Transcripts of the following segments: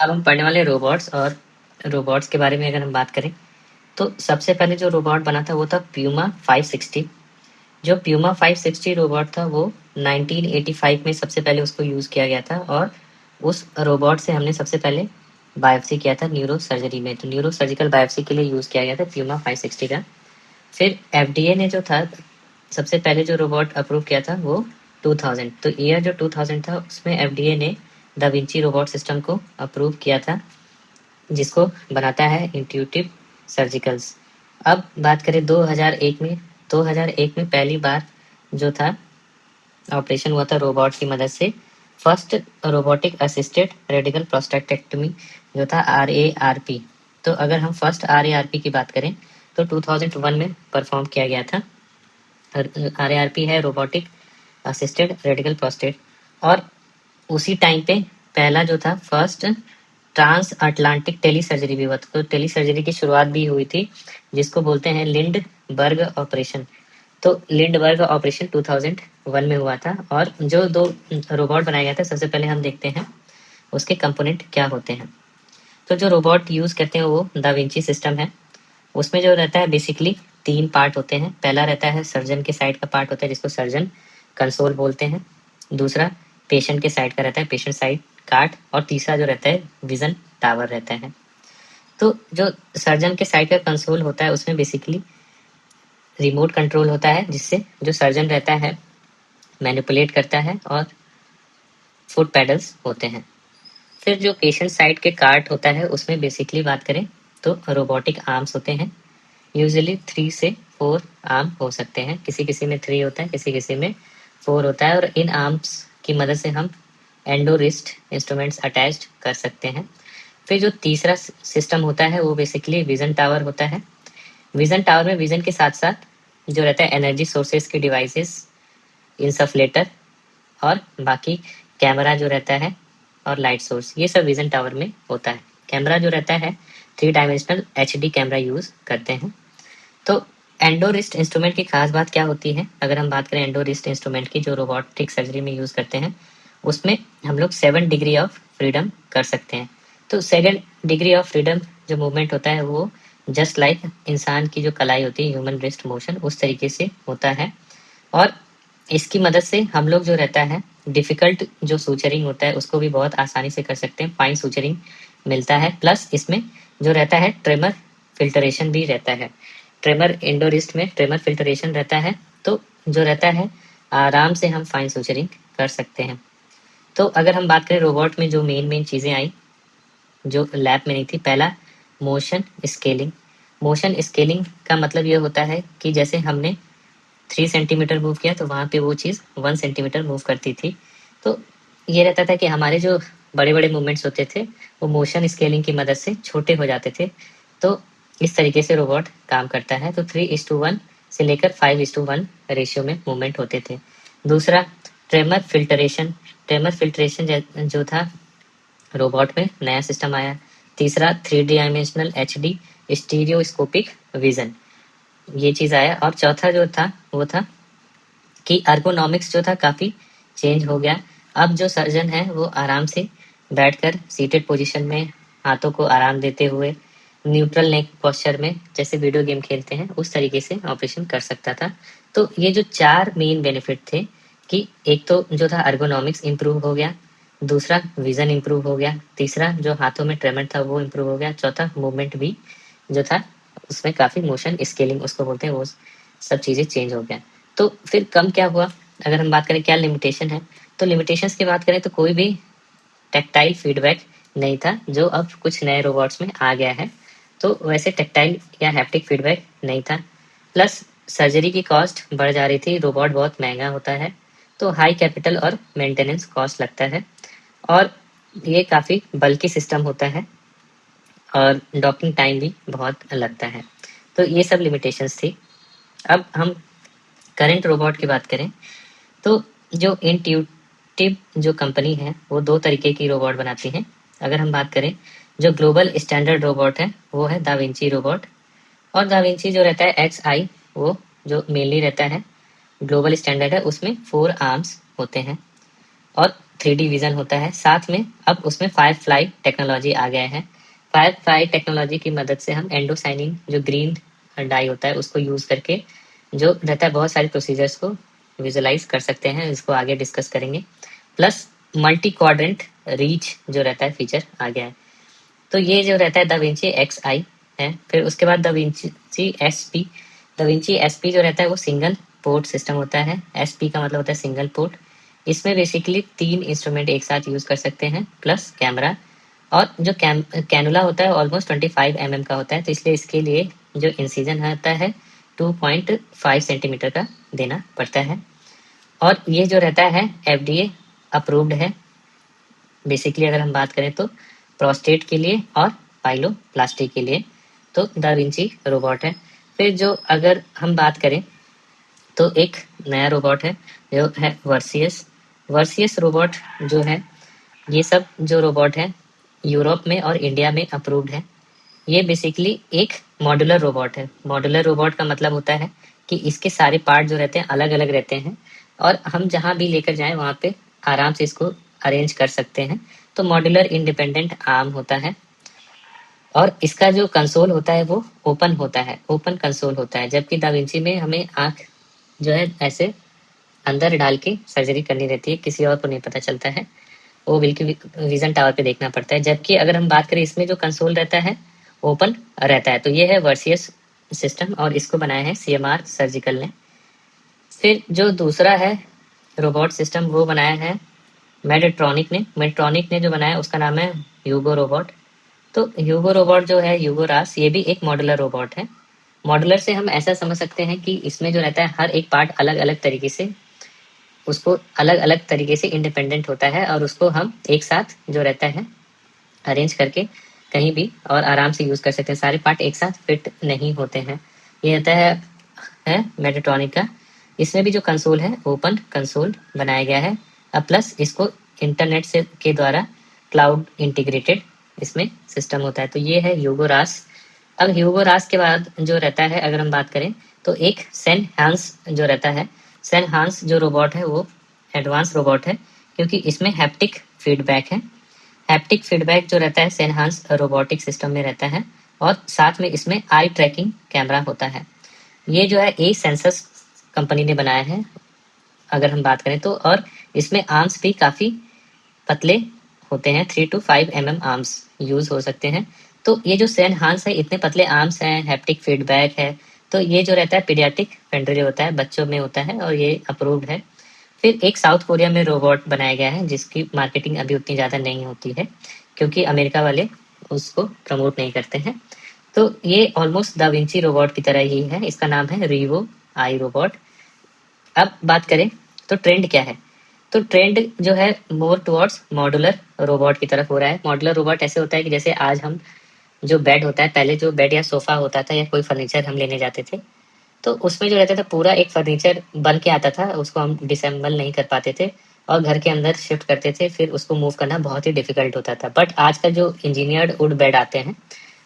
अब हम पढ़ने वाले रोबोट्स और रोबोट्स के बारे में अगर हम बात करें तो सबसे पहले जो रोबोट बना था वो था प्यूमा 560। जो प्यूमा 560 रोबोट था वो 1985 में सबसे पहले उसको यूज़ किया गया था और उस रोबोट से हमने सबसे पहले बायोप्सी किया था न्यूरो सर्जरी में। तो न्यूरो सर्जिकल बायोप्सी के लिए यूज़ किया गया था प्यूमा 560 का। फिर एफडीए ने जो था सबसे पहले जो रोबोट अप्रूव किया था वो 2000। तो ईयर जो 2000 था उसमें एफडीए ने दा विंची रोबोट सिस्टम को अप्रूव किया था, जिसको बनाता है इंट्यूटिव सर्जिकल्स। अब बात करें 2001 में पहली बार जो था ऑपरेशन हुआ था रोबोट की मदद से, फर्स्ट रोबोटिक असिस्टेड रेडिकल प्रोस्टेक्टेक्टमी जो था RARP। तो अगर हम फर्स्ट RARP की बात करें तो 2001 में परफॉर्म किया गया था। RARP है रोबोटिक असिस्टेड रेडिकल प्रोस्टेट। और उसी टाइम पे पहला जो था first transatlantic telesurgery भी हुआ था। तो टेली सर्जरी की शुरुआत भी हुई थी, जिसको बोलते हैं लिंडबर्ग ऑपरेशन। तो लिंडबर्ग ऑपरेशन 2001 में हुआ था। और जो दो रोबोट बनाए गए थे सबसे पहले हम देखते हैं उसके कंपोनेंट क्या होते हैं। तो जो रोबोट यूज करते हैं वो दा विंची सिस्टम है। उसमें जो रहता है बेसिकली 3 पार्ट होते हैं। पहला रहता है सर्जन के साइड का पार्ट होता है जिसको सर्जन कंसोल बोलते हैं। दूसरा पेशेंट के साइड का रहता है पेशेंट साइड कार्ड। और तीसरा जो रहता है विजन टावर रहता है। तो जो सर्जन के साइड का कंसोल होता है उसमें बेसिकली रिमोट कंट्रोल होता है, जिससे जो सर्जन रहता है मैनिपुलेट करता है, और फुट पैडल्स होते हैं। फिर जो पेशेंट साइड के कार्ट होता है उसमें बेसिकली बात करें तो रोबोटिक आर्म्स होते हैं। यूजुअली 3 से 4 आर्म हो सकते हैं, किसी किसी में 3 होता है, किसी किसी में 4 होता है। और इन आर्म्स की मदद से हम एंडोरिस्ट इंस्ट्रूमेंट्स अटैच्ड कर सकते हैं। फिर जो तीसरा सिस्टम होता है वो बेसिकली विजन टावर होता है। विजन टावर में विजन के साथ साथ जो रहता है एनर्जी सोर्सेस के डिवाइसेस, इंसफलेटर और बाकी कैमरा जो रहता है और लाइट सोर्स, ये सब विजन टावर में होता है। कैमरा जो रहता है 3 डायमेंशनल HD कैमरा यूज करते हैं। तो एंडोरिस्ट इंस्ट्रूमेंट की खास बात क्या होती है? अगर हम बात करें एंडोरिस्ट इंस्ट्रूमेंट की जो रोबोटिक सर्जरी में यूज करते हैं, उसमें हम लोग 7 डिग्री ऑफ फ्रीडम कर सकते हैं। तो 7 डिग्री ऑफ फ्रीडम जो मूवमेंट होता है वो जस्ट लाइक इंसान की जो कलाई होती है ह्यूमन रिस्ट मोशन, उस तरीके से होता है। और इसकी मदद से हम लोग जो रहता है डिफिकल्ट जो सूचरिंग होता है उसको भी बहुत आसानी से कर सकते हैं। फाइन सूचरिंग मिलता है। प्लस इसमें जो रहता है ट्रेमर फिल्टरेशन भी रहता है। ट्रेमर एंडोरिस्ट में ट्रेमर फिल्टरेशन रहता है, तो जो रहता है आराम से हम फाइन सूचरिंग कर सकते हैं। तो अगर हम बात करें रोबोट में जो मेन चीज़ें आई जो लैब में नहीं थी, पहला मोशन स्केलिंग। मोशन स्केलिंग का मतलब ये होता है कि जैसे हमने 3 सेंटीमीटर मूव किया तो वहाँ पे वो चीज़ 1 सेंटीमीटर मूव करती थी। तो ये रहता था कि हमारे जो बड़े-बड़े मूवमेंट्स होते थे वो मोशन स्केलिंग की मदद से छोटे हो जाते थे। तो इस तरीके से रोबोट काम करता है। तो 3:1 से लेकर 5:1 रेशियो में मूवमेंट होते थे। दूसरा ट्रेमर फिल्टरेशन। ट्रेमर फिल्टरेशन जो था रोबोट में नया सिस्टम आया। तीसरा 3 डायमेंशनल HD स्टीरियोस्कोपिक विजन, ये चीज़ आया। और चौथा जो था वो था कि अर्गोनॉमिक्स जो था काफ़ी चेंज हो गया। अब जो सर्जन है वो आराम से बैठकर सीटेड पोजीशन में हाथों को आराम देते हुए न्यूट्रल नेक पोस्चर में जैसे वीडियो गेम खेलते हैं उस तरीके से ऑपरेशन कर सकता था। तो ये जो 4 मेन बेनिफिट थे कि एक तो जो था अर्गोनॉमिक्स इम्प्रूव हो गया, दूसरा विजन इम्प्रूव हो गया, तीसरा जो हाथों में ट्रेमर था वो इम्प्रूव हो गया, चौथा मूवमेंट भी जो था उसमें काफ़ी मोशन स्केलिंग उसको बोलते हैं वो सब चीज़ें चेंज हो गया। तो फिर कम क्या हुआ? अगर हम बात करें क्या लिमिटेशन है, तो लिमिटेशंस की बात करें तो कोई भी टैक्टाइल फीडबैक नहीं था, जो अब कुछ नए रोबोट्स में आ गया है। तो वैसे टैक्टाइल या हैप्टिक फीडबैक नहीं था। प्लस सर्जरी की कॉस्ट बढ़ जा रही थी, रोबोट बहुत महंगा होता है, तो हाई कैपिटल और मेंटेनेंस कॉस्ट लगता है। और ये काफ़ी बल्कि सिस्टम होता है और डॉकिंग टाइम भी बहुत लगता है। तो ये सब लिमिटेशंस थी। अब हम करंट रोबोट की बात करें तो जो इंट्यूटिव जो कंपनी है वो 2 तरीके की रोबोट बनाती है। अगर हम बात करें जो ग्लोबल स्टैंडर्ड रोबोट है वो है दा विंची रोबोट। और दा विंची जो रहता है XI, वो जो मेनली रहता है ग्लोबल स्टैंडर्ड है, उसमें 4 आर्म्स होते हैं। और 3D विजन होता है। साथ में अब उसमें फायरफ्लाई टेक्नोलॉजी आ गया है। फायरफ्लाई टेक्नोलॉजी की मदद से हम एंडोसाइनिंग जो ग्रीन डाई होता है उसको यूज करके जो रहता है बहुत सारे प्रोसीजर्स को विजुलाइज कर सकते हैं, इसको आगे डिस्कस करेंगे। प्लस मल्टी क्वाड्रेंट रीच जो रहता है फीचर आ गया है। तो ये जो रहता है दा विंची एक्स आई है। फिर उसके बाद da Vinci S P. Da Vinci S P जो रहता है वो सिंगल पोर्ट सिस्टम होता है। एस पी का मतलब होता है सिंगल पोर्ट। इसमें बेसिकली 3 इंस्ट्रूमेंट एक साथ यूज कर सकते हैं प्लस कैमरा। और जो कैनुला होता है ऑलमोस्ट 25 mm का होता है, तो इसलिए इसके लिए जो इंसिजन होता है 2.5 सेंटीमीटर का देना पड़ता है। और ये जो रहता है FDA अप्रूव्ड है। बेसिकली अगर हम बात करें तो प्रोस्टेट के लिए और पाइलोप्लास्टी के लिए तो दा विंची रोबोट है। फिर जो अगर हम बात करें तो एक नया रोबोट है जो है वर्सियस। वर्सियस रोबोट जो है, ये सब जो रोबोट है यूरोप में और इंडिया में अप्रूव्ड है। ये बेसिकली एक मॉड्यूलर रोबोट है। मॉड्यूलर रोबोट का मतलब होता है कि इसके सारे पार्ट जो रहते हैं अलग अलग रहते हैं और हम जहाँ भी लेकर जाएं वहाँ पे आराम से इसको अरेंज कर सकते हैं। तो मॉड्यूलर इंडिपेंडेंट आर्म होता है। और इसका जो कंसोल होता है वो ओपन होता है, ओपन कंसोल होता है। जबकि दा विंची में हमें आंख जो है ऐसे अंदर डाल के सर्जरी करनी रहती है, किसी और को नहीं पता चलता है, वो बिल्कुल विजन टावर पे देखना पड़ता है। जबकि अगर हम बात करें इसमें जो कंसोल रहता है ओपन रहता है। तो ये है वर्सियस सिस्टम और इसको बनाया है CMR सर्जिकल ने। फिर जो दूसरा है रोबोट सिस्टम वो बनाया है मेडट्रॉनिक ने। मेडट्रॉनिक ने जो बनाया उसका नाम है ह्यूगो रोबोट। तो ह्यूगो रोबोट जो है ह्यूगो रास, ये भी एक मॉड्यूलर रोबोट है। मॉड्यूलर से हम ऐसा समझ सकते हैं कि इसमें जो रहता है हर एक पार्ट अलग अलग तरीके से उसको अलग अलग तरीके से इंडिपेंडेंट होता है और उसको हम एक साथ जो रहता है अरेंज करके कहीं भी और आराम से यूज कर सकते हैं। सारे पार्ट एक साथ फिट नहीं होते हैं। ये रहता है मेडिट्रॉनिक का। इसमें भी जो कंसोल है ओपन कंसोल बनाया गया है। अब प्लस इसको इंटरनेट से के द्वारा क्लाउड इंटीग्रेटेड इसमें सिस्टम होता है। तो ये है ह्यूगो रास। अब ह्यूगो रास के बाद जो रहता है अगर हम बात करें तो एक सेन हांस जो रहता है। सेन हांस जो रोबोट है वो एडवांस रोबोट है क्योंकि इसमें हैप्टिक फीडबैक है। हैप्टिक फीडबैक जो रहता है सेनहांस रोबोटिक सिस्टम में रहता है और साथ में इसमें आई ट्रैकिंग कैमरा होता है। ये जो है ए सेंसस कंपनी ने बनाया है अगर हम बात करें तो। और इसमें आर्म्स भी काफी पतले होते हैं, 3 to 5 mm आर्म्स यूज हो सकते हैं। तो ये जो सेनहांस है इतने पतले आर्म्स हैं, हैप्टिक फीडबैक है, तो ये जो रहता है पीडियाट्रिक फ्रेंडली होता है, बच्चों में होता है और ये अप्रूव्ड है। फिर एक साउथ कोरिया में रोबोट बनाया गया है जिसकी मार्केटिंग अभी उतनी ज़्यादा नहीं होती है क्योंकि अमेरिका वाले उसको प्रमोट नहीं करते हैं। तो ये ऑलमोस्ट दा विंची रोबोट की तरह ही है। इसका नाम है रीवो आई रोबोट। अब बात करें तो ट्रेंड क्या है, तो ट्रेंड जो है मोर टुवर्ड्स मॉड्यूलर रोबोट की तरफ हो रहा है। मॉड्यूलर रोबोट ऐसे होता है कि जैसे आज हम जो बेड होता है, पहले जो बेड या सोफा होता था या कोई फर्नीचर हम लेने जाते थे तो उसमें जो रहता था पूरा एक फर्नीचर बन के आता था, उसको हम डिसेंबल नहीं कर पाते थे और घर के अंदर शिफ्ट करते थे, फिर उसको मूव करना बहुत ही डिफिकल्ट होता था। बट आज का जो इंजीनियर्ड वुड बेड आते हैं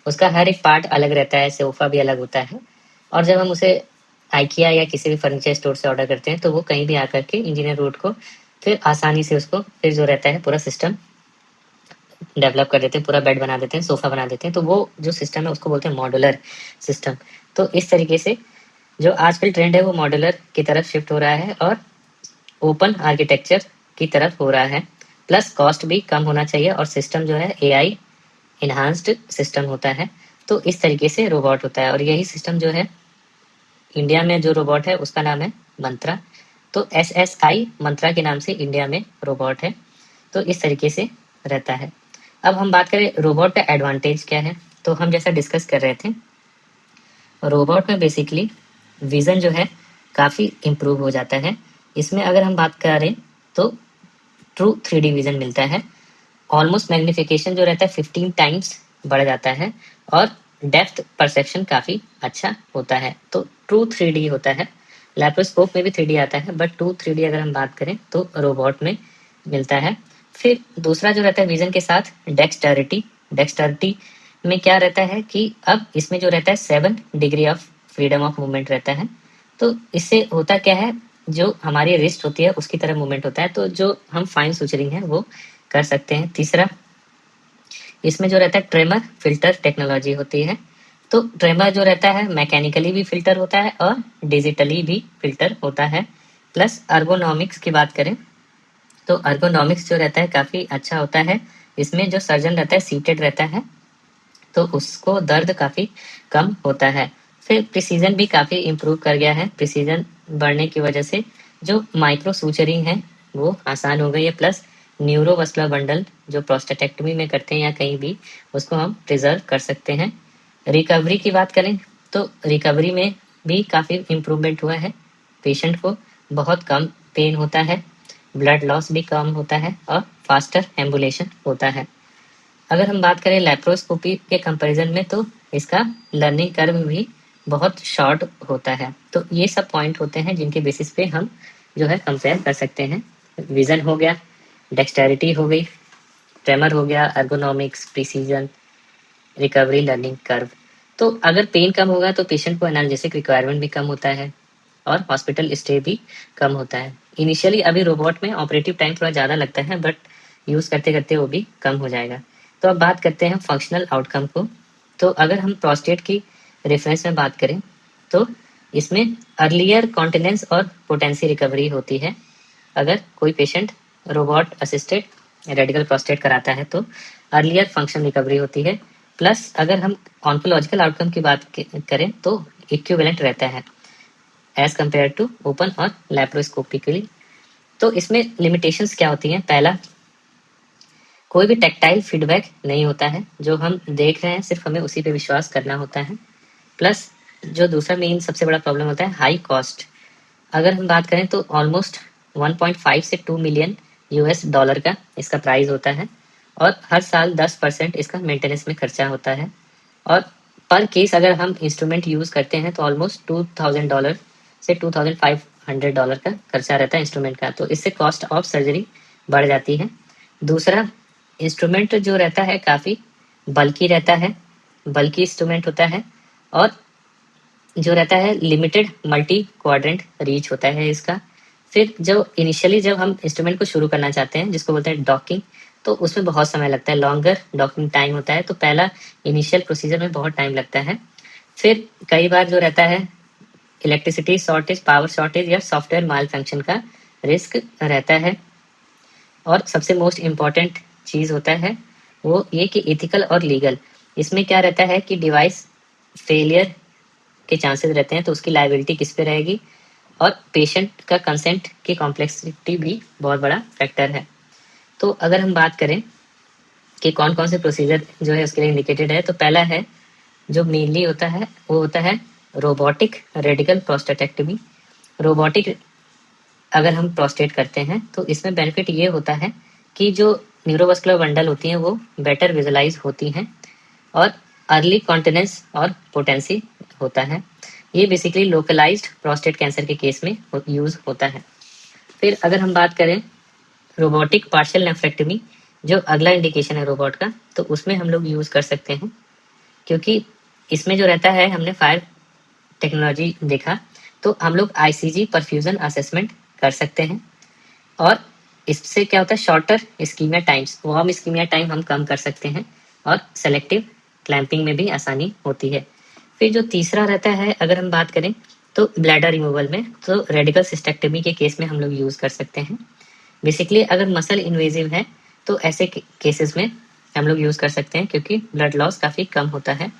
उसका हर एक पार्ट अलग रहता है, सोफा भी अलग होता है। और जब हम उसे आइकिया या किसी भी फर्नीचर स्टोर से ऑर्डर करते हैं तो वो कहीं भी आकर के इंजीनियर वुड को फिर आसानी से उसको फिर जो रहता है पूरा सिस्टम डेवलप कर देते हैं, पूरा बेड बना देते हैं, सोफा बना देते हैं। तो वो जो सिस्टम है उसको बोलते हैं मॉड्यूलर सिस्टम। तो इस तरीके से जो आजकल ट्रेंड है वो मॉड्यूलर की तरफ शिफ्ट हो रहा है और ओपन आर्किटेक्चर की तरफ हो रहा है। प्लस कॉस्ट भी कम होना चाहिए और सिस्टम जो है AI इन्हांस्ड सिस्टम होता है। तो इस तरीके से रोबोट होता है और यही सिस्टम जो है इंडिया में जो रोबोट है उसका नाम है मंत्रा। तो SSI मंत्रा के नाम से इंडिया में रोबोट है। तो इस तरीके से रहता है। अब हम बात करें रोबोट का एडवांटेज क्या है, तो हम जैसा डिस्कस कर रहे थे रोबोट में बेसिकली विजन जो है काफ़ी इम्प्रूव हो जाता है। इसमें अगर हम बात करें तो ट्रू 3D विजन मिलता है। ऑलमोस्ट मैग्निफिकेशन जो रहता है 15 टाइम्स बढ़ जाता है और डेप्थ परसेप्शन काफ़ी अच्छा होता है। तो ट्रू 3D होता है। लैप्रोस्कोप में भी 3D आता है बट ट्रू 3D अगर हम बात करें तो रोबोट में मिलता है। फिर दूसरा जो रहता है विजन के साथ डेक्सटरिटी। डेक्सटरिटी में क्या रहता है कि अब इसमें जो रहता है 7 degree of freedom of movement रहता है। तो इससे होता क्या है, जो हमारी रिस्ट होती है उसकी तरह मूवमेंट होता है, तो जो हम फाइन सूचरिंग है वो कर सकते हैं। तीसरा, इसमें जो रहता है ट्रेमर फिल्टर टेक्नोलॉजी होती है। तो ट्रेमर जो रहता है मैकेनिकली भी फिल्टर होता है और डिजिटली भी फिल्टर होता है। प्लस अर्गोनॉमिक्स की बात करें तो अर्गोनॉमिक्स जो रहता है काफी अच्छा होता है। इसमें जो सर्जन रहता है सीटेड रहता है, तो उसको दर्द काफी कम होता है। फिर प्रिसीजन भी काफी इम्प्रूव कर गया है। प्रिसीजन बढ़ने की वजह से जो माइक्रो सूचरिंग है वो आसान हो गई है। प्लस न्यूरोवस्कुलर बंडल जो प्रोस्टेटेक्टमी में करते हैं या कहीं भी, उसको हम प्रिजर्व कर सकते हैं। रिकवरी की बात करें तो रिकवरी में भी काफी इम्प्रूवमेंट हुआ है। पेशेंट को बहुत कम पेन होता है, ब्लड लॉस भी कम होता है और फास्टर एम्बुलेशन होता है। अगर हम बात करें लैप्रोस्कोपी के कंपैरिजन में, तो इसका लर्निंग कर्व भी बहुत शॉर्ट होता है। तो ये सब पॉइंट होते हैं जिनके बेसिस पे हम जो है कंपेयर कर सकते हैं। विजन हो गया, डेक्सटेरिटी हो गई, ट्रेमर हो गया, ergonomics, precision, recovery, learning curve. तो अगर पेन कम होगा तो पेशेंट को एनाल्जेसिक रिक्वायरमेंट भी कम होता है और हॉस्पिटल स्टे भी कम होता है। इनिशियली अभी रोबोट में ऑपरेटिव टाइम थोड़ा ज़्यादा लगता है, बट यूज़ करते करते वो भी कम हो जाएगा। तो अब बात करते हैं फंक्शनल आउटकम को। तो अगर हम प्रोस्टेट की रेफरेंस में बात करें तो इसमें अर्लियर कॉन्टिनेंस और पोटेंसी रिकवरी होती है। अगर कोई patient robot assisted radical prostate कराता है तो अर्लियर फंक्शन रिकवरी होती है। प्लस अगर हम ऑन्कोलॉजिकल आउटकम की बात करें तो इक्विवेलेंट रहता है एज कम्पेयर टू ओपन और लैप्रोस्कोपिकली। तो इसमें लिमिटेशंस क्या होती हैं? पहला, कोई भी टेक्टाइल फीडबैक नहीं होता है। जो हम देख रहे हैं सिर्फ हमें उसी पे विश्वास करना होता है। प्लस जो दूसरा मेन सबसे बड़ा प्रॉब्लम होता है हाई कॉस्ट। अगर हम बात करें तो ऑलमोस्ट 1.5 से 2 मिलियन यूएस डॉलर का इसका प्राइस होता है और हर साल 10% इसका मेंटेनेंस में खर्चा होता है। और पर केस अगर हम इंस्ट्रूमेंट यूज करते हैं तो ऑलमोस्ट $2,000 से $2,500 का खर्चा रहता है इंस्ट्रूमेंट का। तो इससे कॉस्ट ऑफ सर्जरी बढ़ जाती है। दूसरा, इंस्ट्रूमेंट जो रहता है काफी बल्की रहता है, बल्की इंस्ट्रूमेंट होता है और जो रहता है लिमिटेड मल्टी क्वाड्रेंट रीच होता है इसका। फिर जो इनिशियली जब हम इंस्ट्रूमेंट को शुरू करना चाहते हैं जिसको बोलते हैं डॉकिंग, तो उसमें बहुत समय लगता है, लॉन्गर डॉकिंग टाइम होता है। तो पहला इनिशियल प्रोसीजर में बहुत टाइम लगता है। फिर कई बार जो रहता है इलेक्ट्रिसिटी शॉर्टेज, पावर शॉर्टेज या सॉफ्टवेयर माल फंक्शन का रिस्क रहता है। और सबसे मोस्ट इम्पॉर्टेंट चीज होता है वो ये कि एथिकल और लीगल। इसमें क्या रहता है कि डिवाइस फेलियर के चांसेस रहते हैं, तो उसकी लाइबिलिटी किस पे रहेगी। और पेशेंट का कंसेंट की कॉम्प्लेक्सिटी भी बहुत बड़ा फैक्टर है। तो अगर हम बात करें कि कौन कौन से प्रोसीजर जो है उसके लिए इंडिकेटेड है, तो पहला है जो मेनली होता है वो होता है रोबोटिक रेडिकल प्रोस्टेटेक्टमी। रोबोटिक अगर हम प्रोस्टेट करते हैं तो इसमें बेनिफिट ये होता है कि जो न्यूरोवस्कुलर बंडल होती हैं वो बेटर विजुलाइज होती हैं और अर्ली कॉन्टिनेंस और पोटेंसी होता है। ये बेसिकली लोकलाइज्ड प्रोस्टेट कैंसर के केस में यूज होता है। फिर अगर हम बात करें रोबोटिक पार्शियल नेफ्रेक्टमी, जो अगला इंडिकेशन है रोबोट का, तो उसमें हम लोग यूज कर सकते हैं क्योंकि इसमें जो रहता है हमने फायर टेक्नोलॉजी देखा, तो हम लोग आईसीजी परफ्यूजन असेसमेंट कर सकते हैं और इससे क्या होता है shorter ischemia times, warm ischemia time हम कम कर सकते हैं और सेलेक्टिव क्लैंपिंग में भी आसानी होती है। फिर जो तीसरा रहता है अगर हम बात करें तो ब्लैडर रिमूवल में, तो रेडिकल सिस्टेक्टमी के केस में हम लोग यूज कर सकते हैं। बेसिकली अगर मसल इन्वेजिव है तो ऐसे केसेस में हम लोग यूज कर सकते हैं क्योंकि ब्लड लॉस काफी कम होता है।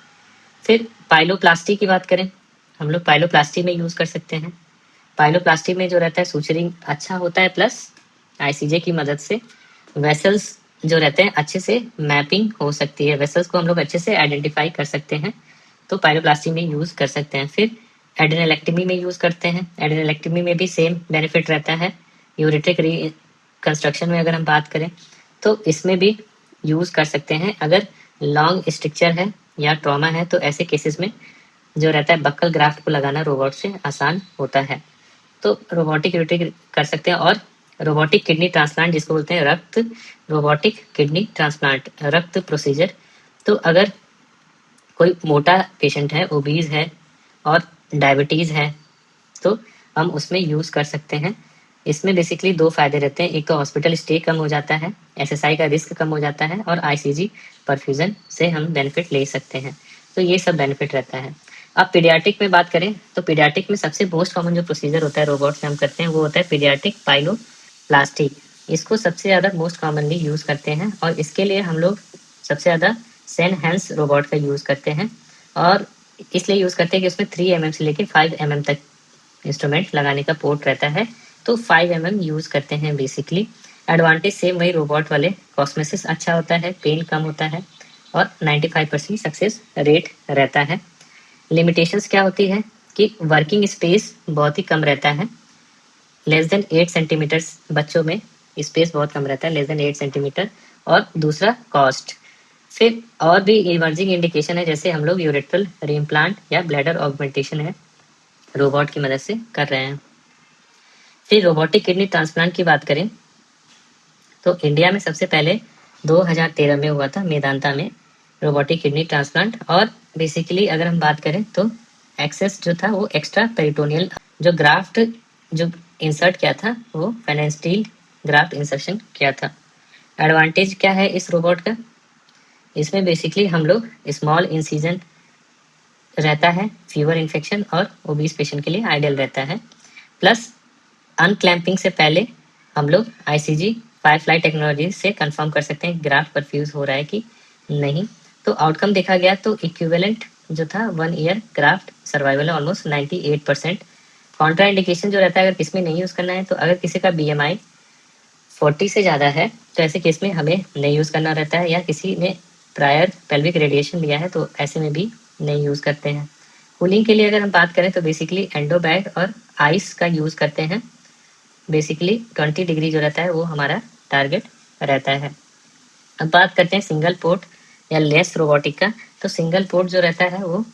फिर पाइलोप्लास्टी की बात करें, हम लोग पाइलोप्लास्टी में यूज कर सकते हैं। पाइलोप्लास्टी में जो रहता है सूचरिंग अच्छा होता है, प्लस आईसीजे की मदद से वेसल्स जो रहते हैं अच्छे से मैपिंग हो सकती है, वेसल्स को हम लोग अच्छे से आइडेंटिफाई कर सकते हैं। तो पाइलोप्लास्टी में यूज कर सकते हैं। फिर एडेनेलेक्टमी में यूज करते हैं। एडेनेलेक्टमी में भी सेम बेनिफिट रहता है। यूरेट्रिक रिकंस्ट्रक्शन में अगर हम बात करें तो इसमें भी यूज कर सकते हैं। अगर लॉन्ग स्ट्रक्चर है या ट्रॉमा है तो ऐसे केसेस में जो रहता है बक्कल ग्राफ्ट को लगाना रोबोट से आसान होता है। तो रोबोटिक यूरेट्रिक कर सकते हैं। और रोबोटिक किडनी ट्रांसप्लांट जिसको बोलते हैं रक्त, रोबोटिक किडनी ट्रांसप्लांट रक्त प्रोसीजर, तो अगर कोई मोटा पेशेंट है, ओबीज है और डायबिटीज है, तो हम उसमें यूज़ कर सकते हैं। इसमें बेसिकली 2 फ़ायदे रहते हैं, एक तो हॉस्पिटल स्टे कम हो जाता है, एसएसआई का रिस्क कम हो जाता है और आईसीजी परफ्यूज़न से हम बेनिफिट ले सकते हैं। तो ये सब बेनिफिट रहता है। अब पीडियाट्रिक में बात करें तो पीडियाट्रिक में सबसे मोस्ट कॉमन जो प्रोसीजर होता है रोबोट से हम करते हैं वो होता है पीडियाट्रिक पाइलोप्लास्टी। इसको सबसे ज़्यादा मोस्ट कॉमनली यूज़ करते हैं और इसके लिए हम लोग सबसे ज़्यादा सेनहेंस रोबोट का यूज़ करते हैं और इसलिए यूज़ करते हैं कि उसमें 3 mm से लेकर 5 mm तक इंस्ट्रूमेंट लगाने का पोर्ट रहता है, तो 5 mm यूज़ करते हैं बेसिकली। एडवांटेज सेम वही रोबोट वाले, कॉस्मेसिस अच्छा होता है, पेन कम होता है और 95% सक्सेस रेट रहता है। लिमिटेशंस क्या होती है कि वर्किंग स्पेस बहुत ही कम रहता है, लेस देन 8 सेंटीमीटर्स बच्चों में स्पेस बहुत कम रहता है, लेस देन 8 सेंटीमीटर। और दूसरा कॉस्ट। फिर और भी इमर्जिंग इंडिकेशन है, जैसे हम लोग यूरेट्रल रीइम्प्लांट या ब्लैडर ऑगमेंटेशन है रोबोट की मदद से कर रहे हैं। फिर रोबोटिक किडनी ट्रांसप्लांट की बात करें तो इंडिया में सबसे पहले 2013 में हुआ था मेदांता में रोबोटिक किडनी ट्रांसप्लांट। और बेसिकली अगर हम बात करें तो एक्सेस जो था वो एक्स्ट्रा पेरिटोनियल जो ग्राफ्ट जो इंसर्ट किया था वो फेनेस्टील ग्राफ्ट इंसर्शन किया था। एडवांटेज क्या है इस रोबोट का, इसमें बेसिकली हम लोग स्मॉल इंसिजन रहता है, फीवर इन्फेक्शन और ओबीस पेशेंट के लिए आइडियल रहता है। प्लस अनक्लैंपिंग से पहले हम लोग आईसीजी फायरफ्लाई टेक्नोलॉजी से कंफर्म कर सकते हैं ग्राफ्ट परफ्यूज हो रहा है कि नहीं। तो आउटकम देखा गया तो इक्विवेलेंट जो था 1 ईयर ग्राफ्ट सर्वाइवल है ऑलमोस्ट 98%। कॉन्ट्रा इंडिकेशन जो रहता है अगर किसी में नहीं यूज़ करना है तो अगर किसी का बीएमआई 40 से ज़्यादा है तो ऐसे केस में हमें नहीं यूज़ करना रहता है, या किसी ने प्रायर पेल्विक रेडिएशन लिया है तो ऐसे में भी नहीं यूज़ करते हैं। कूलिंग के लिए अगर हम बात करें तो बेसिकली एंडो बैग और आइस का यूज़ करते हैं। बेसिकली 20 डिग्री जो रहता है वो हमारा टारगेट रहता है। अब बात करते हैं सिंगल पोर्ट या लेस रोबोटिक का। तो सिंगल पोर्ट जो रहता है वो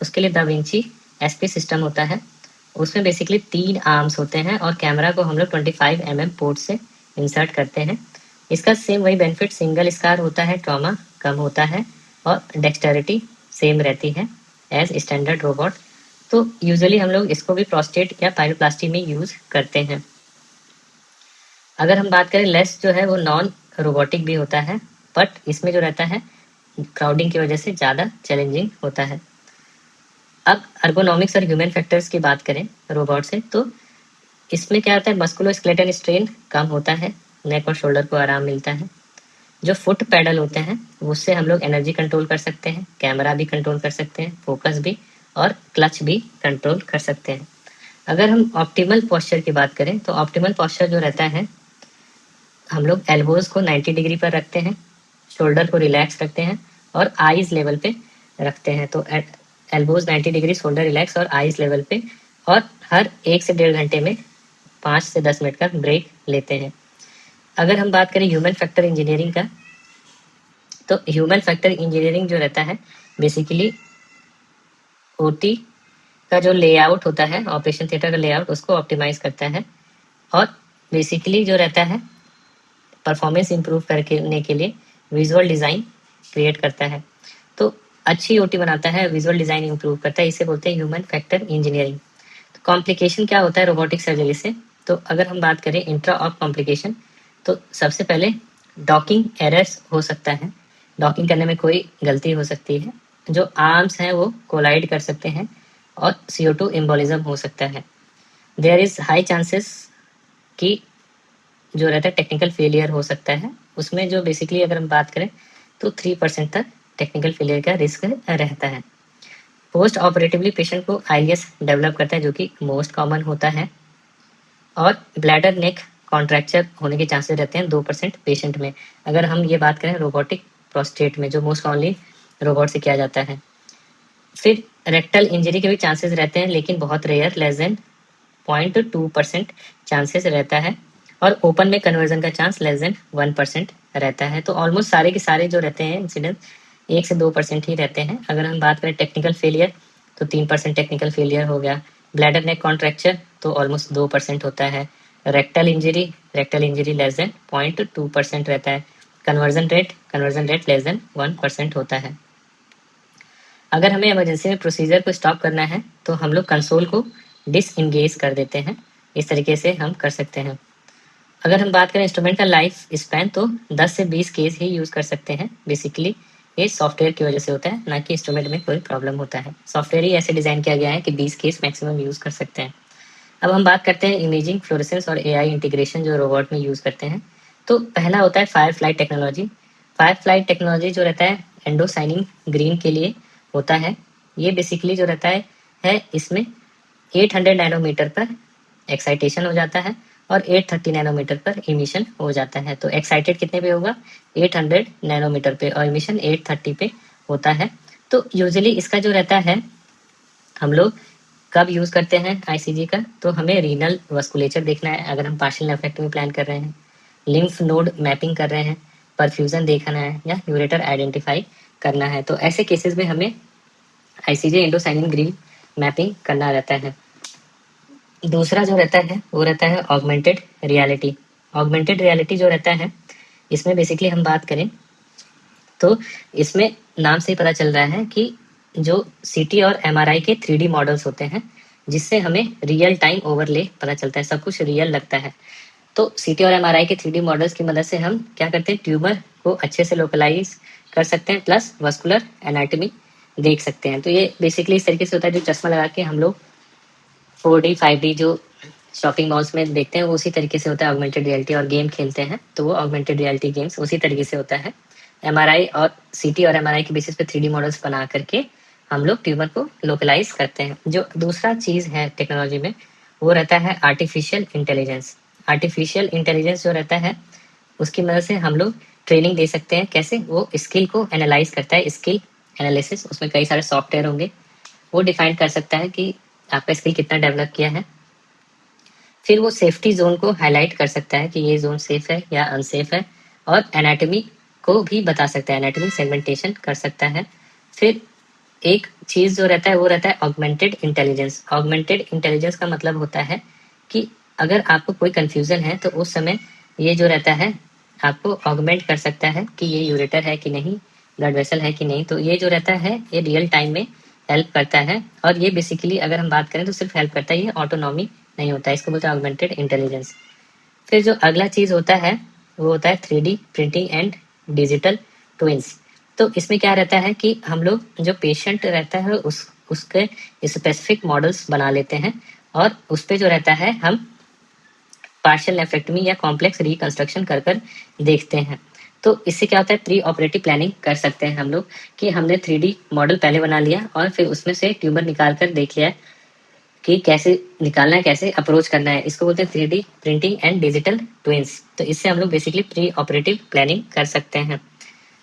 उसके लिए दा विंची एसपी सिस्टम होता है। उसमें बेसिकली 3 आर्म्स होते हैं और कैमरा को हम लोग 25 mm पोर्ट से इंसर्ट करते हैं। इसका सेम वही बेनिफिट, सिंगल स्कार होता है, ट्रॉमा कम होता है और डेक्सटेरिटी सेम रहती है एज स्टैंडर्ड रोबोट। तो यूजुअली हम लोग इसको भी प्रोस्टेट या पायरोप्लास्टी में यूज़ करते हैं। अगर हम बात करें लेस जो है वो नॉन रोबोटिक भी होता है, बट इसमें जो रहता है क्राउडिंग की वजह से ज़्यादा चैलेंजिंग होता है। अब अर्गोनॉमिक्स और ह्यूमन फैक्टर्स की बात करें रोबोट से तो इसमें क्या होता है, मस्कुलोस्केलेटल स्ट्रेन कम होता है, नेक और शोल्डर को आराम मिलता है। जो फुट पैडल होते हैं उससे हम लोग एनर्जी कंट्रोल कर सकते हैं, कैमरा भी कंट्रोल कर सकते हैं, फोकस भी और क्लच भी कंट्रोल कर सकते हैं। अगर हम ऑप्टिमल पोस्चर की बात करें तो ऑप्टिमल पोस्चर जो रहता है हम लोग एल्बोज को 90 डिग्री पर रखते हैं, शोल्डर को रिलैक्स रखते हैं और आईज लेवल पे रखते हैं। तो एल्बोज 90 डिग्री, शोल्डर रिलैक्स और आईज लेवल पे, और हर 1 से 1.5 घंटे में 5 से 10 मिनट का ब्रेक लेते हैं। अगर हम बात करें ह्यूमन फैक्टर इंजीनियरिंग का तो ह्यूमन फैक्टर इंजीनियरिंग जो रहता है बेसिकली ओटी का जो लेआउट होता है, ऑपरेशन थिएटर का लेआउट, उसको ऑप्टिमाइज करता है और बेसिकली जो रहता है परफॉर्मेंस इंप्रूव करने के लिए विजुअल डिज़ाइन क्रिएट करता है। तो अच्छी ओटी बनाता है, विजुअल डिज़ाइन इंप्रूव करता है, इसे बोलते हैं ह्यूमन फैक्टर इंजीनियरिंग। तो कॉम्प्लिकेशन क्या होता है रोबोटिक सर्जरी से, तो अगर हम बात करें इंट्रा ऑप कॉम्प्लिकेशन तो सबसे पहले डॉकिंग एरर्स हो सकता है, डॉकिंग करने में कोई गलती हो सकती है, जो आर्म्स हैं वो कोलाइड कर सकते हैं और CO2 एम्बोलिज्म हो सकता है। देयर इज़ हाई चांसेस कि जो रहता है टेक्निकल फेलियर हो सकता है, उसमें जो बेसिकली अगर हम बात करें तो 3% तक टेक्निकल फेलियर का रिस्क रहता है। पोस्ट ऑपरेटिवली पेशेंट को आईएस डेवलप करता है जो कि मोस्ट कॉमन होता है, और ब्लैडर नेक कॉन्ट्रैक्चर होने के चांसेस रहते हैं 2% पेशेंट में। अगर हम ये बात करें रोबोटिक प्रोस्टेट में जो मोस्ट कॉमनली रोबोट से किया जाता है। फिर रेक्टल इंजरी के भी चांसेस रहते हैं लेकिन बहुत रेयर, लेस देन 0.2% चांसेस रहता है, और ओपन में कन्वर्जन का चांस लेस देन 1% रहता है। तो ऑलमोस्ट सारे के सारे जो रहते हैं इंसिडेंट 1 से 2% ही रहते हैं। अगर हम बात करें टेक्निकल फेलियर तो 3% टेक्निकल फेलियर हो गया, ब्लैडर नेक कॉन्ट्रैक्चर तो ऑलमोस्ट 2% होता है, रेक्टल इंजरी लेस देन 0.2% रहता है, कन्वर्जन रेट लेस देन 1% होता है। अगर हमें इमरजेंसी में प्रोसीजर को स्टॉप करना है तो हम लोग कंसोल को डिसएंगेज कर देते हैं। इस तरीके से हम कर सकते हैं। अगर हम बात करें इंस्ट्रूमेंट का लाइफ स्पैन, तो 10 से 20 केस ही यूज़ कर सकते हैं। बेसिकली ये सॉफ्टवेयर की वजह से होता है, ना कि इंस्ट्रूमेंट में कोई प्रॉब्लम होता है। सॉफ्टवेयर ही ऐसे डिज़ाइन किया गया है कि 20 केस मैक्सिमम यूज़ कर सकते हैं। अब हम बात करते हैं इमेजिंग, फ्लोरेसेंस और एआई इंटीग्रेशन जो रोबोट में यूज़ करते हैं। तो पहला होता है फायरफ्लाई टेक्नोलॉजी। फायरफ्लाई टेक्नोलॉजी जो रहता है एंडोसाइनिंग ग्रीन के लिए होता है। ये बेसिकली जो रहता है इसमें 800 नैनोमीटर पर एक्साइटेशन हो जाता है और 830 नैनोमीटर पर इमिशन हो जाता है। तो एक्साइटेड कितने पे होगा? 800 नैनोमीटर पे, और इमिशन 830 पे होता है। तो यूजुअली इसका जो रहता है, हम लोग कब यूज़ करते हैं आईसीजी का? तो हमें रीनल वस्कुलेचर देखना है, अगर हम पार्शियल नेफ्रेक्टमी प्लान कर रहे हैं, लिम्फ नोड मैपिंग कर रहे हैं, परफ्यूजन देखना है, या यूरेटर आइडेंटिफाई करना है। तो ऐसे केसेस में हमें आईसीजी एंडोसाइनिन ग्रीन मैपिंग करना रहता है। दूसरा जो रहता है वो रहता है ऑगमेंटेड रियलिटी। ऑगमेंटेड रियलिटी जो रहता है, इसमें बेसिकली हम बात करें तो इसमें नाम से ही पता चल रहा है कि जो सीटी और एमआरआई के 3D मॉडल्स होते हैं, जिससे हमें रियल टाइम ओवरले पता चलता है, सब कुछ रियल लगता है। तो सीटी और एमआरआई के 3D मॉडल्स की मदद से हम क्या करते हैं, ट्यूमर को अच्छे से लोकलाइज कर सकते हैं, प्लस वस्कुलर एनाटॉमी देख सकते हैं। तो ये बेसिकली इस तरीके से होता है, जो चश्मा लगा के हम लोग 4D 5D जो शॉपिंग मॉल्स में देखते हैं, वो उसी तरीके से होता है ऑगमेंटेड रियलिटी। और गेम खेलते हैं तो वो ऑगमेंटेड रियलिटी गेम्स उसी तरीके से होता है। एमआरआई और सीटी और एमआरआई के बेसिस पे 3D मॉडल्स बना करके हम लोग ट्यूमर को लोकलाइज करते हैं। जो दूसरा चीज़ है टेक्नोलॉजी में, वो रहता है आर्टिफिशियल इंटेलिजेंस। आर्टिफिशियल इंटेलिजेंस जो रहता है, उसकी मदद से हम लोग ट्रेनिंग दे सकते हैं। कैसे? वो स्किल को एनालाइज करता है, स्किल एनालिसिस। उसमें कई सारे सॉफ्टवेयर होंगे, वो डिफाइन कर सकता है कि आपका स्किल कितना डेवलप किया है। फिर वो सेफ्टी जोन को हाईलाइट कर सकता है कि ये जोन सेफ है या अनसेफ है, और एनाटॉमी को भी बता सकता है, एनाटॉमी सेगमेंटेशन कर सकता है। फिर एक चीज जो रहता है वो रहता है ऑगमेंटेड इंटेलिजेंस। ऑगमेंटेड इंटेलिजेंस का मतलब होता है कि अगर आपको कोई कंफ्यूजन है तो उस समय ये जो रहता है आपको ऑगमेंट कर सकता है कि ये यूरेटर है कि नहीं, ब्लड वेसल है कि नहीं। तो ये जो रहता है ये रियल टाइम में हेल्प करता है। और ये बेसिकली अगर हम बात करें तो सिर्फ हेल्प करता है, ये ऑटोनॉमी नहीं होता है। इसको बोलते हैं ऑगमेंटेड इंटेलिजेंस। फिर जो अगला चीज होता है वो होता है 3D printing and digital twins. तो इसमें क्या रहता है कि हम लोग जो पेशेंट रहता है उसके स्पेसिफिक मॉडल्स बना लेते हैं, और उस पे जो रहता है हम पार्शियल नेफ्रेक्टमी या कॉम्प्लेक्स रिकंस्ट्रक्शन कर कर देखते हैं। तो इससे क्या होता है, प्री ऑपरेटिव प्लानिंग कर सकते हैं हम लोग कि हमने 3D मॉडल पहले बना लिया और फिर उसमें से ट्यूमर निकाल कर देख लिया कि कैसे निकालना है, कैसे अप्रोच करना है। इसको बोलते हैं 3D printing and digital twins. तो इससे हम लोग बेसिकली प्री ऑपरेटिव प्लानिंग कर सकते हैं।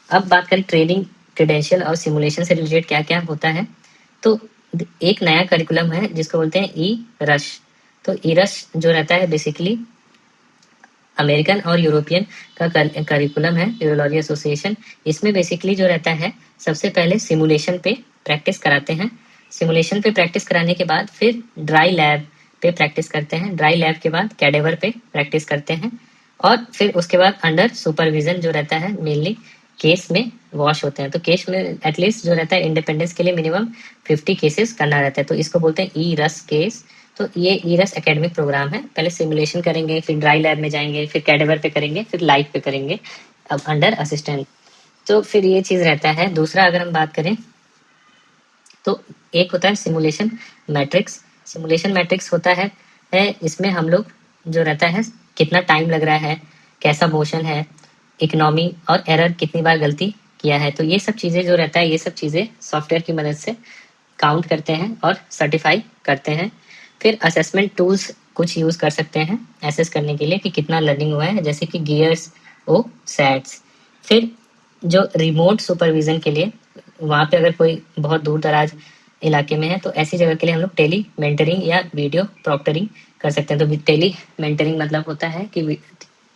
अब बात करें ट्रेनिंग, क्रेडेंशियल और सिमुलेशन से रिलेटेड क्या क्या होता है, तो एक नया करिकुलम है जिसको बोलते हैं ई रश। तो ई रश जो रहता है बेसिकली अमेरिकन और यूरोपियन का करिकुलम है, यूरोलॉजी एसोसिएशन। इसमें बेसिकली जो रहता है, सबसे पहले सिमुलेशन पे प्रैक्टिस कराते हैं। सिमुलेशन पे प्रैक्टिस कराने के बाद फिर ड्राई लैब पे प्रैक्टिस करते हैं। ड्राई लैब के बाद कैडेवर पे प्रैक्टिस करते हैं, और फिर उसके बाद अंडर सुपरविजन जो रहता है मेनली केस में वॉश होते हैं। तो केस में एटलीस्ट जो रहता है इंडिपेंडेंस के लिए मिनिमम 50 केसेस करना रहता है। तो इसको बोलते हैं ई रस केस। तो ये ईरस एकेडमिक प्रोग्राम है, पहले सिमुलेशन करेंगे, फिर ड्राई लैब में जाएंगे, फिर कैडेवर पे करेंगे, फिर लाइव पे करेंगे, अब अंडर असिस्टेंट। तो फिर ये चीज रहता है। दूसरा अगर हम बात करें तो एक होता है सिमुलेशन मैट्रिक्स। सिमुलेशन मैट्रिक्स होता है इसमें हम लोग जो रहता है कितना टाइम लग रहा है, कैसा मोशन है, इकोनॉमी और एरर कितनी बार गलती किया है। तो ये सब चीजें जो रहता है, ये सब चीजें सॉफ्टवेयर की मदद से काउंट करते हैं और सर्टिफाई करते हैं। फिर असेसमेंट टूल्स कुछ यूज कर सकते हैं एसेस करने के लिए कि कितना लर्निंग हुआ है, जैसे कि गियर्स, ओ सैट्स। फिर जो रिमोट सुपरविजन के लिए, वहाँ पे अगर कोई बहुत दूर दराज इलाके में है तो ऐसी जगह के लिए हम लोग टेली मेंटरिंग या वीडियो प्रॉक्टरिंग कर सकते हैं। तो टेली मेंटरिंग मतलब होता है कि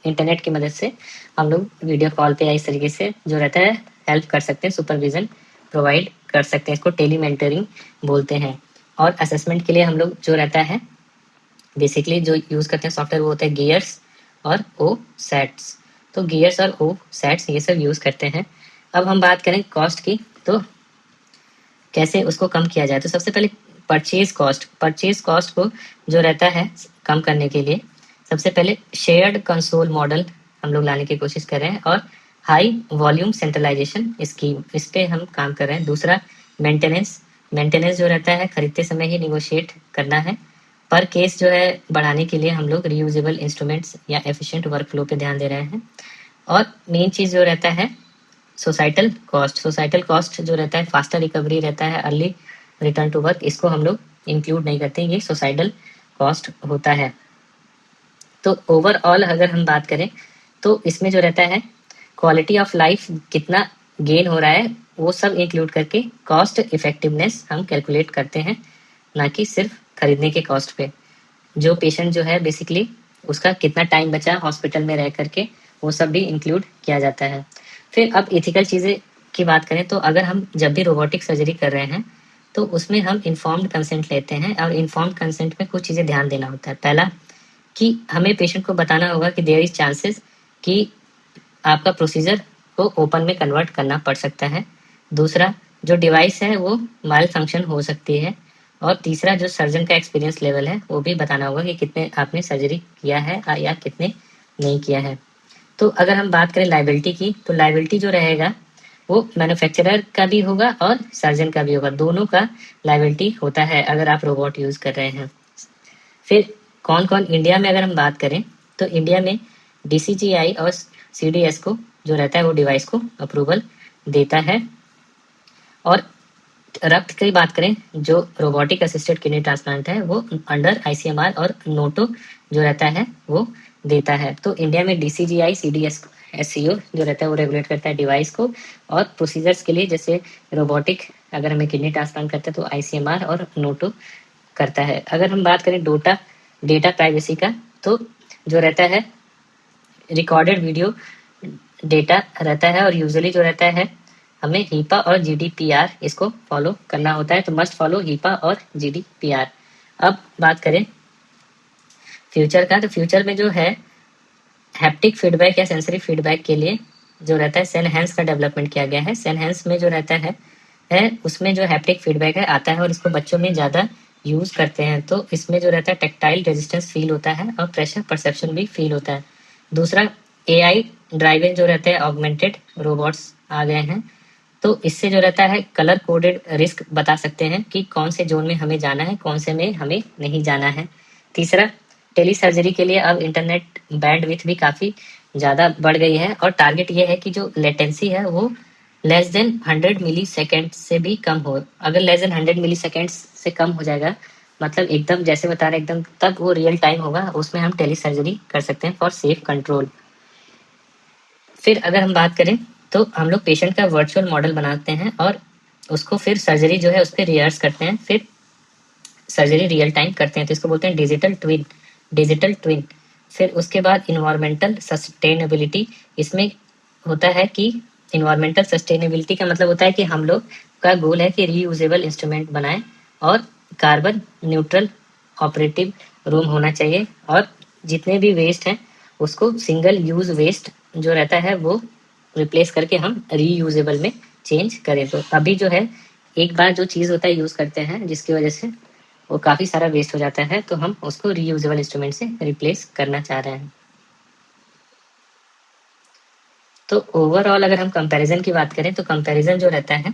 इंटरनेट की मदद से हम लोग वीडियो कॉल पे या इस तरीके से जो रहता है हेल्प कर सकते हैं, सुपरविजन प्रोवाइड कर सकते हैं। इसको टेली मेंटरिंग बोलते हैं। और असेसमेंट के लिए हम लोग जो रहता है बेसिकली जो यूज करते हैं सॉफ्टवेयर, वो होता है गियर्स और ओ सेट्स। तो गियर्स और ओ सेट्स ये सब यूज करते हैं। अब हम बात करें कॉस्ट की, तो कैसे उसको कम किया जाए। तो सबसे पहले परचेज कॉस्ट को जो रहता है कम करने के लिए सबसे पहले शेयर्ड कंसोल मॉडल हम लोग लाने की कोशिश कर रहे हैं और हाई वॉल्यूम सेंट्रलाइजेशन स्कीम इस पे हम काम कर रहे हैं। दूसरा मेंटेनेंस जो रहता है खरीदते समय ही निगोशिएट करना है। पर केस जो है बढ़ाने के लिए हम लोग रीयूजेबल इंस्ट्रूमेंट्स या एफिशिएंट वर्क फ्लो पे ध्यान दे रहे हैं। और मेन चीज जो रहता है सोसाइटल कॉस्ट जो रहता है फास्टर रिकवरी रहता है, अर्ली रिटर्न टू वर्क, इसको हम लोग इंक्लूड नहीं करते, ये सोसाइटल कॉस्ट होता है। तो ओवरऑल अगर हम बात करें तो इसमें जो रहता है क्वालिटी ऑफ लाइफ कितना गेन हो रहा है वो सब इंक्लूड करके कॉस्ट इफेक्टिवनेस हम कैलकुलेट करते हैं, ना कि सिर्फ खरीदने के कॉस्ट पे। जो पेशेंट जो है बेसिकली उसका कितना टाइम बचा हॉस्पिटल में रह करके वो सब भी इंक्लूड किया जाता है। फिर अब इथिकल चीज़ें की बात करें तो अगर हम जब भी रोबोटिक सर्जरी कर रहे हैं तो उसमें हम इन्फॉर्म्ड कंसेंट लेते हैं और इन्फॉर्म्ड कंसेंट में कुछ चीज़ें ध्यान देना होता है। पहला कि हमें पेशेंट को बताना होगा कि देयर इज चांसेस कि आपका प्रोसीजर को ओपन में कन्वर्ट करना पड़ सकता है। दूसरा जो डिवाइस है वो माल फंक्शन हो सकती है। और तीसरा जो सर्जन का एक्सपीरियंस लेवल है वो भी बताना होगा कि कितने आपने सर्जरी किया है या कितने नहीं किया है। तो अगर हम बात करें लाइबिलिटी की तो लाइबिलिटी जो रहेगा वो मैन्युफैक्चरर का भी होगा और सर्जन का भी होगा, दोनों का लाइबिलिटी होता है अगर आप रोबोट यूज कर रहे हैं। फिर कौन कौन इंडिया में अगर हम बात करें तो इंडिया में DCGI और CDS को जो रहता है वो डिवाइस को अप्रूवल देता है। और रक्त की बात करें जो रोबोटिक असिस्टेड किडनी ट्रांसप्लांट है वो अंडर ICMR और नोटो जो रहता है वो देता है। तो इंडिया में DCGI CDS SCO जो रहता है वो रेगुलेट करता है डिवाइस को। और प्रोसीजर्स के लिए जैसे रोबोटिक अगर हमें किडनी ट्रांसप्लांट करते हैं तो ICMR और नोटो करता है। अगर हम बात करें डेटा प्राइवेसी का तो जो रहता है रिकॉर्डेड वीडियो डेटा रहता है और यूजुअली जो रहता है हमें HIPAA और GDPR इसको फॉलो करना होता है, तो मस्ट फॉलो HIPAA और GDPR। अब बात करें फ्यूचर का तो फ्यूचर में जो है हैप्टिक फीडबैक या सेंसरी फीडबैक के लिए जो रहता है सेनहेंस का डेवलपमेंट किया गया है। सेनहेंस में जो रहता है उसमें जो हैप्टिक फीडबैक है आता है और इसको बच्चों में ज़्यादा यूज करते हैं। तो इसमें जो रहता है टेक्टाइल रेजिस्टेंस फील होता है और प्रेशर परसेप्शन भी फील होता है। दूसरा AI ड्राइवन जो रहते हैं ऑगमेंटेड रोबोट्स आ गए हैं, तो इससे जो रहता है कलर कोडेड रिस्क बता सकते हैं कि कौन से जोन में हमें जाना है कौन से में हमें नहीं जाना है। तीसरा टेली सर्जरी के लिए अब इंटरनेट बैंडविड्थ भी काफ़ी ज़्यादा बढ़ गई है और टारगेट ये है कि जो लेटेंसी है वो लेस देन 100 मिली सेकेंड से भी कम हो। अगर लेस देन 100 मिली सेकेंड से कम हो जाएगा मतलब एकदम जैसे बता रहे एकदम तब वो रियल टाइम होगा, उसमें हम टेली सर्जरी कर सकते हैं फॉर सेफ कंट्रोल। फिर अगर हम बात करें तो हम लोग पेशेंट का वर्चुअल मॉडल बनाते हैं और उसको फिर सर्जरी जो है उस पर रिहर्स करते हैं, फिर सर्जरी रियल टाइम करते हैं, तो इसको बोलते हैं डिजिटल ट्विन। फिर उसके बाद इन्वायरमेंटल सस्टेनेबिलिटी, इसमें होता है कि इन्वायरमेंटल सस्टेनेबिलिटी का मतलब होता है कि हम लोग का गोल है कि रीयूजेबल इंस्ट्रूमेंट बनाएं और कार्बन न्यूट्रल ऑपरेटिव रूम होना चाहिए और जितने भी वेस्ट हैं उसको सिंगल यूज वेस्ट जो रहता है वो रिप्लेस करके हम रीयूजेबल में चेंज करें। तो अभी जो है एक बार जो चीज़ होता है यूज़ करते हैं जिसकी वजह से वो काफ़ी सारा वेस्ट हो जाता है, तो हम उसको रीयूजेबल इंस्ट्रूमेंट से रिप्लेस करना चाह रहे हैं। तो ओवरऑल अगर हम कंपैरिजन की बात करें तो कंपैरिजन जो रहता है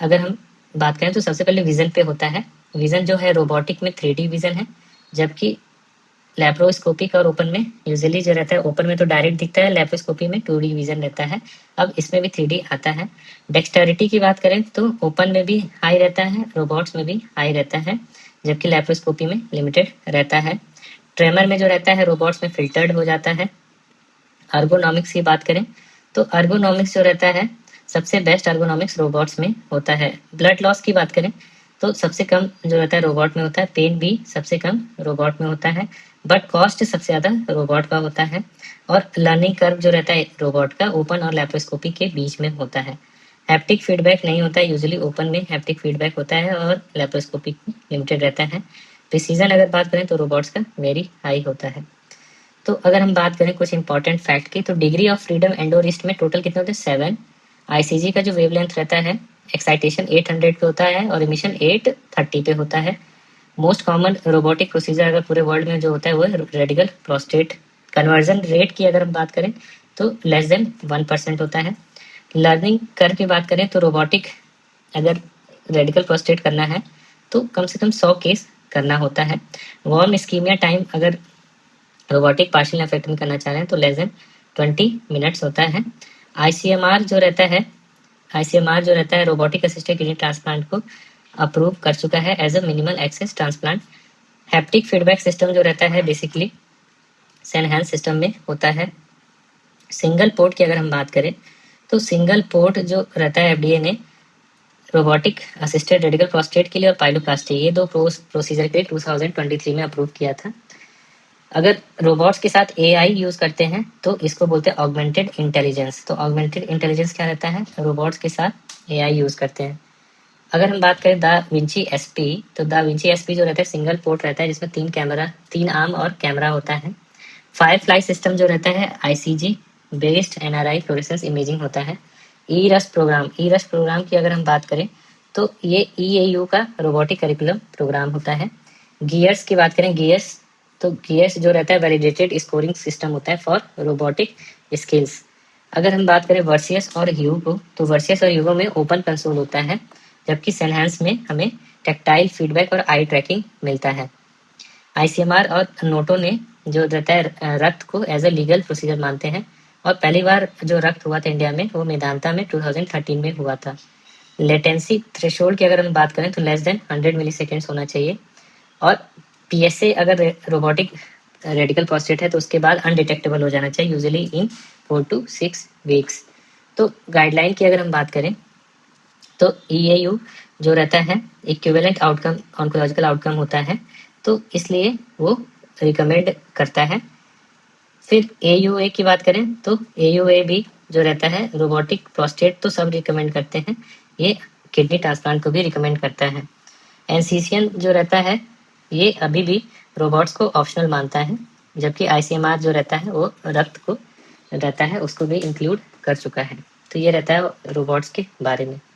अगर हम बात करें तो सबसे पहले विजन पे होता है। विजन जो है रोबोटिक में 3D विजन है, जबकि लैप्रोस्कोपिक और ओपन में यूजुअली जो रहता है ओपन में तो डायरेक्ट दिखता है, लैप्रोस्कोपी में 2D विजन रहता है। अब इसमें भी 3D आता है। डेक्सटेरिटी की बात करें तो ओपन में भी हाई रहता है, रोबोट्स में भी हाई रहता है, जबकि लैप्रोस्कोपी में लिमिटेड रहता है। ट्रेमर में जो रहता है रोबोट्स में फिल्टर्ड हो जाता है। अर्गोनॉमिक्स की बात करें तो अर्गोनॉमिक्स जो रहता है सबसे बेस्ट अर्गोनॉमिक्स रोबोट्स में होता है। ब्लड लॉस की बात करें तो सबसे कम जो रहता है रोबोट में होता है, पेन भी सबसे कम रोबोट में होता है, बट कॉस्ट सबसे ज़्यादा रोबोट का होता है। और लर्निंग कर्व जो रहता है रोबोट का ओपन और लैप्रोस्कोपी के बीच में होता है। हैप्टिक फीडबैक नहीं होता है, यूजुअली ओपन में हैप्टिक फीडबैक होता है और लैप्रोस्कोपी लिमिटेड रहता है। प्रिसीजन अगर बात करें तो रोबोट्स का वेरी हाई होता है। तो अगर हम बात करें कुछ इंपॉर्टेंट फैक्ट की तो डिग्री ऑफ फ्रीडम एंडोरिस्ट में टोटल कितने होते हैं 7। ICG का जो वेवलेंथ रहता है एक्साइटेशन 800 पे होता है और इमिशन 830 पे होता है। मोस्ट कॉमन रोबोटिक प्रोसीजर अगर पूरे वर्ल्ड में जो होता है वो है रेडिकल प्रोस्टेट। कन्वर्जन रेट की अगर हम बात करें तो लेस देन 1% होता है। लर्निंग कर्व की बात करें तो रोबोटिक अगर रेडिकल प्रोस्टेट करना है तो कम से कम 100 केस करना होता है। वार्म इस्कीमिया टाइम अगर रोबोटिक पार्शियल इफेक्ट में करना चाह रहे हैं तो लेस देन 20 मिनट्स होता है। आईसीएमआर जो रहता है रोबोटिक असिस्टेड किडनी ट्रांसप्लांट को अप्रूव कर चुका है as a minimal access transplant. Haptic feedback system जो रहता है बेसिकली सेनहैंस सिस्टम में होता है। सिंगल पोर्ट की अगर हम बात करें तो सिंगल पोर्ट जो रहता है एफडीए ने रोबोटिक असिस्टेड रेडिकल प्रोस्टेट के लिए और पाइलोप्लास्टी ये दो प्रोसीजर के लिए 2023 में अप्रूव किया था। अगर रोबोट्स के साथ एआई यूज करते हैं तो इसको बोलते हैं ऑगमेंटेड इंटेलिजेंस। तो ऑगमेंटेड इंटेलिजेंस क्या रहता है? रोबोट्स के साथ एआई यूज करते हैं। अगर हम बात करें दा विंची एसपी तो दा विंची एसपी जो रहता है सिंगल पोर्ट रहता है जिसमें 3 आर्म और कैमरा होता है। फायरफ्लाई सिस्टम जो रहता है ICG based NRI fluorescence imaging होता है। ई रस्ट प्रोग्राम की अगर हम बात करें तो ये ईएयू का रोबोटिक करिकुलम प्रोग्राम होता है। गियर्स की बात करें गियर्स जो रहता है वैलिडेटेड स्कोरिंग सिस्टम होता है फॉर रोबोटिक स्किल्स। अगर हम बात करें वर्सियस और ह्यूगो तो वर्सियस और ह्यूगो में ओपन कंसोल होता है जबकि सेनहैंस में हमें टेक्टाइल फीडबैक और आई ट्रैकिंग मिलता है। आईसीएमआर और नोटो ने जो रहता है रक्त को एज अ लीगल प्रोसीजर मानते हैं और पहली बार जो रक्त हुआ था इंडिया में वो मेदांता में 2013 में हुआ था। लेटेंसी थ्रेशोल्ड की अगर हम बात करें तो लेस देन 100 मिली सेकेंड्स होना चाहिए और पीएसए अगर रोबोटिक रेडिकल प्रोस्टेट है तो उसके बाद अनडिटेक्टेबल हो जाना चाहिए यूजुअली इन 4 to 6 वीक्स। तो गाइडलाइन की अगर हम बात करें तो ईएयू जो रहता है इक्विवेलेंट आउटकम ऑन्कोलॉजिकल आउटकम होता है तो इसलिए वो रिकमेंड करता है। फिर एयूए की बात करें तो एयूए भी जो रहता है रोबोटिक प्रोस्टेट तो सब रिकमेंड करते हैं, ये किडनी ट्रांसप्लांट को भी रिकमेंड करता है। एनसीसीएन जो रहता है ये अभी भी रोबोट्स को ऑप्शनल मानता है जबकि आईसीएमआर जो रहता है वो रक्त को रहता है उसको भी इंक्लूड कर चुका है। तो ये रहता है रोबोट्स के बारे में।